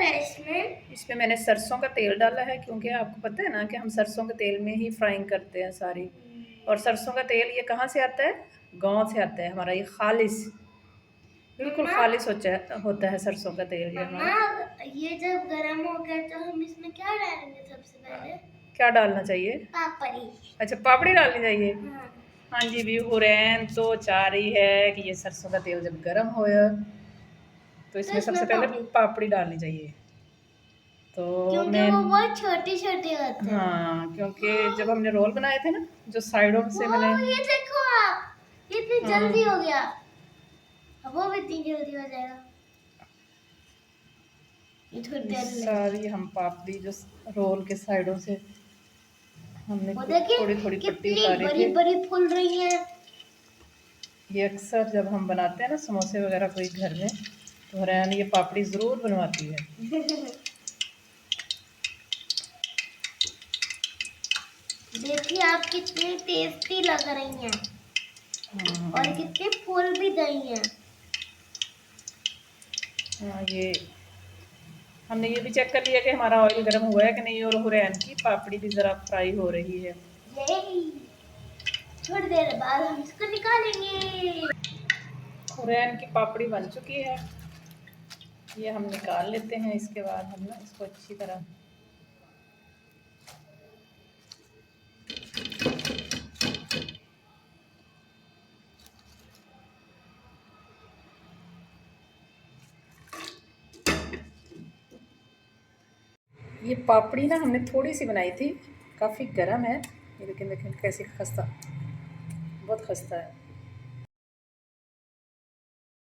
है इसमें? इसमें मैंने सरसों का तेल डाला है, क्योंकि आपको पता है ना कि हम सरसों के तेल में ही फ्राइंग करते हैं सारी। और सरसों का तेल ये कहाँ से आता है? गाँव से आता है हमारा, ये खालिस, बिल्कुल मम्मा खालिस होता है सरसों का तेल ये मम्मा हमारा। ये जब गरम हो गया तो हम इसमें क्या डालेंगे सबसे पहले? क्या डालना चाहिए? पापड़ी। अच्छा, पापड़ी डालनी चाहिए। हाँ। हाँ जी, भी हुरैन तो चाह रही है कि ये सरसों का तेल जब गर्म हो तो तो इसमें सबसे इसमें पहले पापड़ी, पापड़ी डालनी चाहिए। तो क्योंकि मैं वो बहुत छोटी छोटी होते हैं। हाँ, क्योंकि जब हमने रोल बनाए थे ना, जो साइडों से वो मैंने ये देखो आप, ये इतनी हाँ, जल्दी हो गया। अब वो भी इतनी जल्दी हो जाएगा। ये थोड़ी ये देर लगेगी। सारी हम पापड़ी जो रोल के साइडों से हमने वो देखिए थोड़ी थोड़ी पट्टी कितनी उतारी बड़ी थी। बड़ी फूल रही है। ये अक्सर जब हम बनाते हैं ना समोसे वगैरह कोई घर में, तो हुरैन ये पापड़ी ज़रूर बनवाती है। देखिए आप कितनी टेस्टी लग रही हैं और हाँ, कितनी फूल भी गई हैं। हाँ, ये हमने ये भी चेक कर लिया कि हमारा ऑयल गर्म हुआ है कि नहीं, और हुरैन की पापड़ी भी ज़रा फ्राई हो रही है। यही थोड़ी देर बाद हम इसको निकालेंगे। हुरैन की पापड़ी बन चुकी है, ये हम निकाल लेते हैं। इसके बाद हम ना इसको अच्छी तरह ये पापड़ी ना हमने थोड़ी सी बनाई थी, काफ़ी गर्म है ये, लेकिन देखें कैसी खस्ता, बहुत खस्ता है।